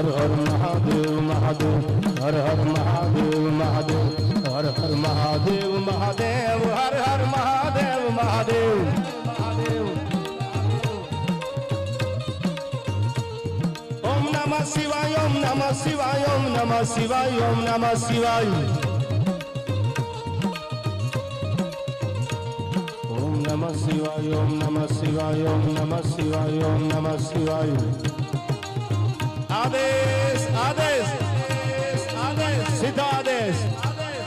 હર હર મહાદેવ મહાદેવ હર હર મહાદેવ મહાદેવ હર હર મહાદેવ મહાદેવ હર હર મહાદેવ મહાદેવ મહાદેવ ઓમ નમઃ શિવાય ઓમ નમઃ શિવાય ઓમ નમઃ શિવાય ઓમ નમઃ શિવાય ઓમ નમઃ શિવાય ઓમ નમઃ શિવાય ઓમ નમઃ શિવાય ઓમ નમઃ શિવાય आदेश आदेश आदेश सीधा आदेश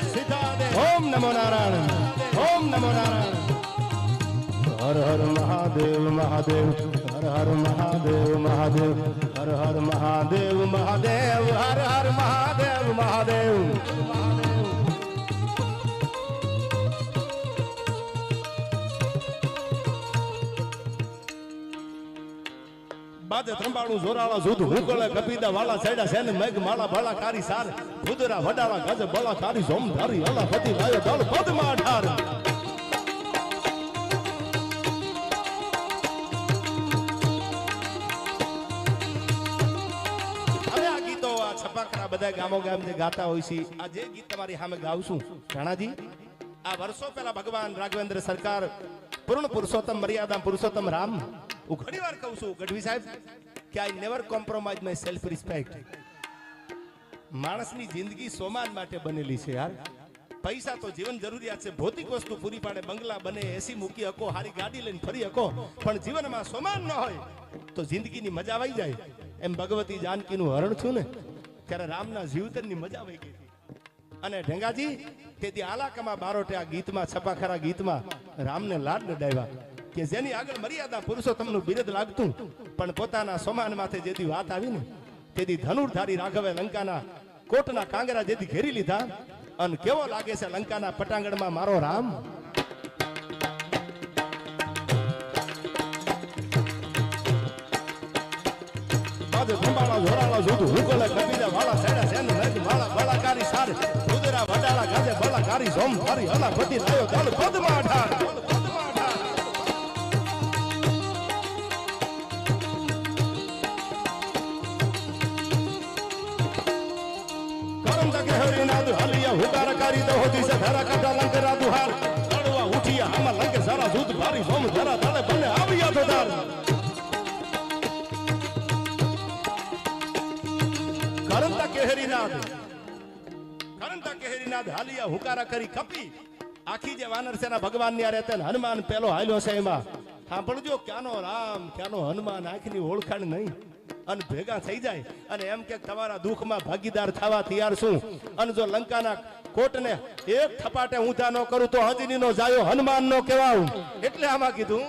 सीधा आदेश ओम नमो नारायण ओम नमो नारायण हर हर महादेव महादेव हर हर महादेव महादेव हर हर महादेव महादेव हर हर महादेव महादेव बाजे त्ರಂಬಾಳು જોરાળા જૂધ હુકળે કપીદા વાળા સાઈડા સેન મેઘ માળા ભલા કારી સાર ભુદરા વડાળા ગજ બળા કારી જોમ ધારી અલા પતિ લાયો દળ પદમાં અઢાર હવે આ ગીતો આ છપાકરા બધા ગામો ગામ જે ગાતા હોય છે આ જે ગીત તમારી સામે ગાવશું રાણાજી આ વર્ષો પહેલા ભગવાન રાઘવેન્દ્ર સરકાર પૂર્ણ પુરુષોત્તમ મર્યાદા પુરુષોત્તમ રામ હું ઘણી વાર કહું છું ગઢવી સાહેબ કે I never compromise my self respect માણસની જિંદગી સોમાન માટે બનેલી છે યાર પૈસા તો જીવન જરૂરિયાત છે ભૌતિક વસ્તુ પૂરી પાડે બંગલા બને એસી મૂકી હકો હારી ગાડી લઈને ફરી હકો પણ જીવનમાં સોમાન ન હોય તો જિંદગીની મજા આવી જાય એમ ભગવતી જાનકીનું હરણ છું ને ત્યારે રામના જીવતનની મજા આવી ગઈ અને ઢેંગાજી તેથી આલાકમાં બારોટે આ ગીતમાં છપાખરા ગીતમાં રામને લાડ લડાવ્યા કે જેની આગળ મર્યાદા પુરુષોત્તમનું બિરદ લાગતું પણ પોતાના સમાન માથે જેથી વાત આવી ને તેથી ધનુર્ધારી રાઘવે લંકાના કોટના કાંગરા જેથી ઘેરી લીધા અને કેવો લાગે છે લંકાના પટાંગણમાં મારો રામ બાજે ધંબાળા જોરાળા જોતું હુકલે કપીદા વાળા સાડા સેન મેઘ માળા બળાકારી સાર ભુદરા વડાળા ગાજે બળાકારી જોમ ધારી અલા પતિ લાયો દળ પદમાં અઢાર हुकारकारी दहोदी से धरा कटा लंकरा दुहार लड़वा उठिया हम लंके सारा दूध भारी सोम धरा तले बने आविया तो दार करंता केहरीनाथ हालिया हुकारा करी कपी आखी जे वानर सेना भगवान ने रहते हनुमान पेलो हाल्यो से एमा सांभळजो क्यानो राम क्यानो हनुमान आखनी ओळखाण नहीं अन भेगा થઈ જાય અને એમ કે તમારા દુખમાં ભાગીદાર થવા તૈયાર છું અને જો લંકાના કોટને એક થપાટે ઊંધા ન કરું તો હજનીનો જાયો હનુમાન નો કહેવાઉં એટલે આમાં કીધું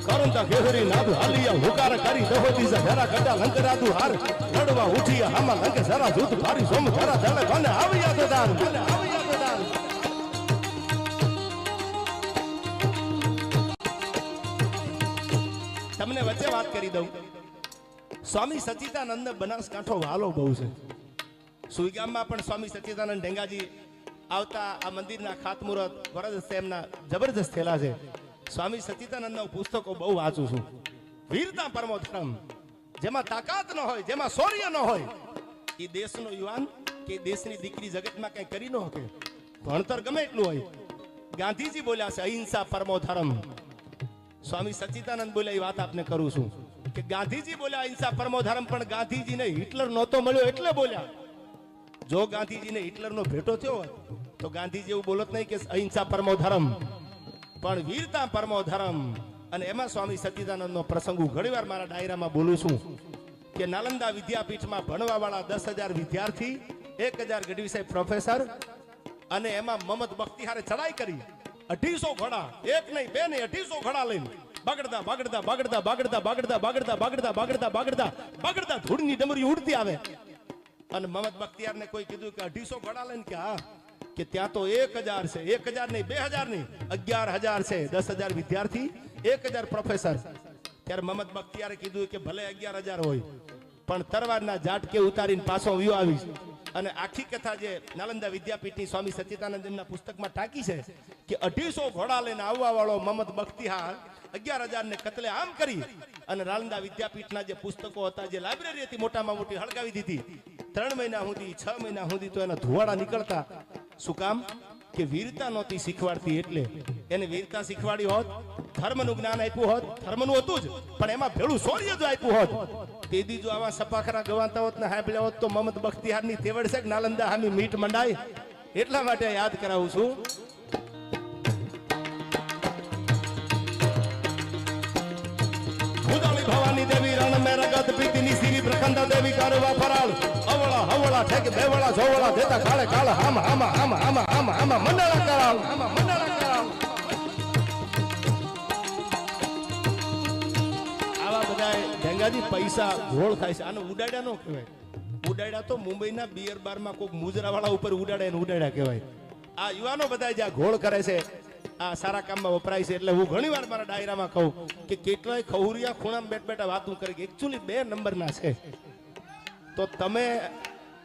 કરંતા કેહરી નાદ હાલિયા હુકાર કરી દહોદી જરા કટા લંકરા દુહાર લડવા ઉઠિયા આમાં લંકે જરા જૂત ભારી સોમ ધરા ધલે બને આવ્યા તો દાર તમને વચ્ચે વાત કરી દઉં સ્વામી સચિદાનંદ બનાસકાંઠો વાલો બહુ છે સુઈગામમાં પણ સ્વામી સચિદાનંદ ઢેંગાજી આવતા આ મંદિરના ખાતમુહૂર્ત વરદ તેમના જબરજસ્ત થયેલા છે સ્વામી સચિદાનંદના પુસ્તકો બહુ વાંચું છું વીરતા પરમો ધર્મ જેમાં તાકાત ન હોય જેમાં શૌર્ય ન હોય એ દેશનો યુવાન કે દેશની દીકરી જગતમાં કઈ કરી ન શકે ભણતર ગમે એટલું હોય ગાંધીજી બોલ્યા છે અહિંસા પરમો ધર્મ स्वामी सच्चिदानंद बोले ये बात आपने करूं छू कि गांधीजी बोले अहिंसा परमो धर्म पण गांधीजी ने हिटलर नहोतो मळ्यो એટલે બોલ્યા જો ગાંધીજી ને હિટલર નો ભેટો થયો તો ગાંધીજી એવું બોલત નહીં કે અહિંસા પરમો ધર્મ પણ વીરતા પરમો ધર્મ અને એમાં સ્વામી સચ્ચિદાનંદ નો પ્રસંગ હું ઘણીવાર મારા ડાયરામાં બોલું છું કે નાલંદા વિદ્યાપીઠમાં ભણવા વાળા 10,000 વિદ્યાર્થી 1,000 ગઢવી સાહેબ પ્રોફેસર અને એમાં મોહમ્મદ બખ્તિયારે ચડાઈ કરી 250 ઘોડા એક નહીં બે નહીં 250 ઘોડા લઈને બગડતા બગડતા બગડતા બગડતા બગડતા બગડતા બગડતા બગડતા બગડતા બગડતા ધૂળની ડમરી ઉડતી આવે અને મોહમ્મદ બખ્તિયારને કોઈ કીધું કે 250 ઘોડા લઈને કે હા કે ત્યાં તો 1,000 છે 1,000 નહીં 2,000 નહીં 11,000 છે 10,000 વિદ્યાર્થી 1,000 પ્રોફેસર ત્યારે મોહમ્મદ બખ્તિયારે કીધું કે ભલે 11,000 હોય પણ તરવારના ઝાટકે ઉતારીને પાછો વ્યૂ આવીશ અને આખી કથા જે નાલંદા વિદ્યાપીઠની સ્વામી સચ્ચિદાનંદ એમના પુસ્તકમાં ટાંકી છે કે 250 ઘોડા લઈને આવવા વાળો મોહમ્મદ બખ્તિયાર 11,000 ને કતલે આમ કરી અને નાલંદા વિદ્યાપીઠના જે પુસ્તકો હતા, જે લાઇબ્રેરી હતી મોટામાં મોટી હળગાવી દીધી. 3 મહિના સુધી 6 મહિના સુધી તો એના ધુવાડા નીકળતા. શું કામ? કે વીરતા નહોતી શીખવાડતી. એટલે એને વીરતા શીખવાડી હોત, ધર્મનું જ્ઞાન આપ્યું હોત, ધર્મનું હતું જ પણ એમાં ભેળું શૌર્ય જો આપ્યું હોત, તેદી જો આવા સપાખરા ગવાતા હોત ને હાંભળ્યા હોત તો મહમદ બખ્તિયારની તેવડ છે કે નાલંદા હામી મીટ મંડાય. એટલા માટે યાદ કરાવું છું. ભવાની દેવી રણ મેરગત પીતીની સીરી પ્રખંડા દેવી કારવા ફરાળ અવળા હવળા ઠેક બેવળા જોવળા દેતા કાળે કાળ હામ હામ હામ હામ હામ હામ મંડળા કરાવ હામ મંડળા કરાવ. આવા બધા ઢેંગાજી પૈસા ઘોળ થાય છે. આને ઉડાડ્યા નો કહેવાય. ઉડાડ્યા તો મુંબઈના બિયર બારમાં કોઈક મુજરાવાળા ઉપર ઉડાડ્યા કહેવાય. આ યુવાનો બધા જ્યાં ઘોળ કરે છે આ સારા કામમાં વપરાય છે. એટલે હું ઘણી વાર મારા ડાયરામાં કહું કે કેટલાય ખહુરિયા ખૂણામાં બેઠા વાતું કરે કે એકચ્યુઅલી 2 નંબરના છે. તો તમે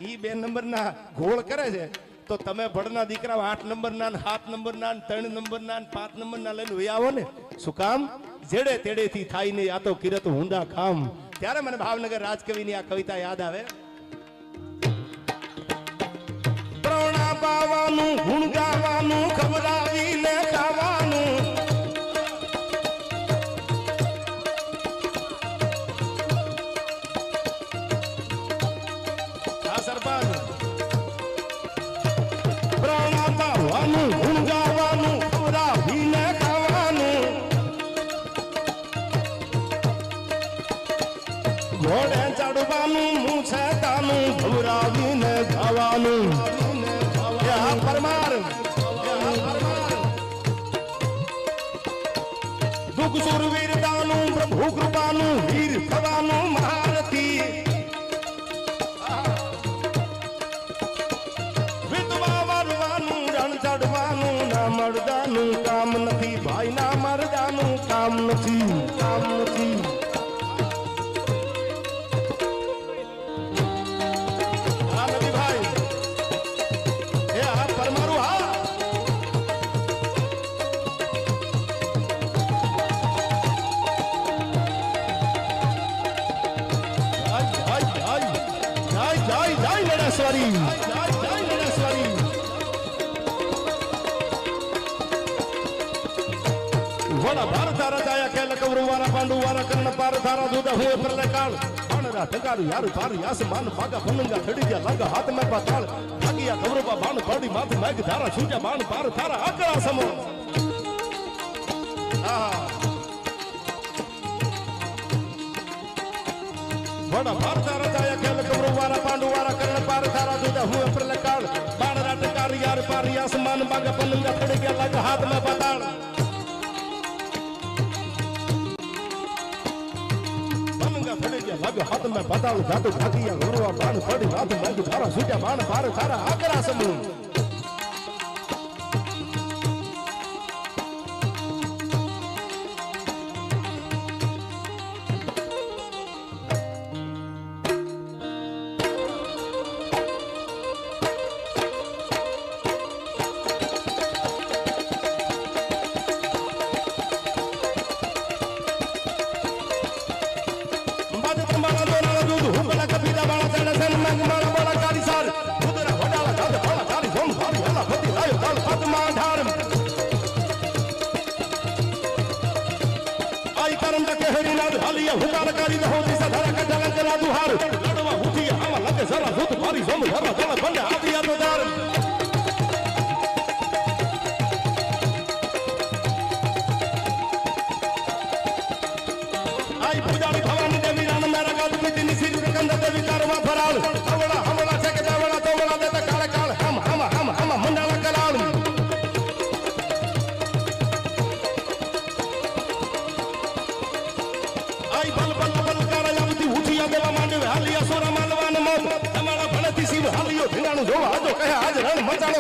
ઈ 2 નંબરના ઘોળ કરે છે તો તમે ભણના દીકરા 8 નંબરના 7 નંબરના 3 નંબરના 5 નંબરના લઈને વહી આવો ને. શું કામ? જેડે તેડેથી થાય નહીં આ તો કિરત હુંડા કામ. ત્યારે મને ભાવનગર રાજકવિની આ કવિતા યાદ આવે. પ્રણા પાવાનું ગુણ ગાવાનું ખવડાવીને ખાવાનું આ સરપંચ. પ્રણા પાવાનું ગુણ ગાવાનું ખવડાવીને ખાવાનું ઘોડે ચડવાનું મૂછે તાનું ખવડાવીને ખાવાનું. દુઃખ સુરવીરતાનું પ્રભુ કૃપાનું વીર થવાનું મહારથી વિધવા વરવાનું રણ ચડવાનું ના મરદાનું કામ નથી ભાઈ ના મરદાનું કામ નથી કામ નથી. પાંડુવારા કર્ણ પાર ધારા દૂધા હું પ્રલય કાળ પાણરા ઠગાડું યાર પાર યાસ માન ભાગા ભનંગા થડી ગયા લાગા હાથ મે પાતાળ ભાગિયા કવરબા બાણ પડી માથ મેઘ ધારા છૂટ્યા બાણ પાર ધારા આકરા સમો. વડા પાર ધારા જાયા ખેલ કવરવારા પાંડુવારા કર્ણ પાર ધારા દૂધા હું પ્રલય કાળ પાણરા ઠગાડું યાર પાર યાસ માન ભાગા ભનંગા થડી ગયા લાગા હાથ મે પાતાળ લાગ્યો હાથ મેં બતાવ જાતો ભાગિયા ગોરવા બાણ પડી માથ મેઘ ધારા છૂટ્યા બાણ પાર ધારા આકરા સમૂહ.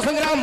સંગ્રામ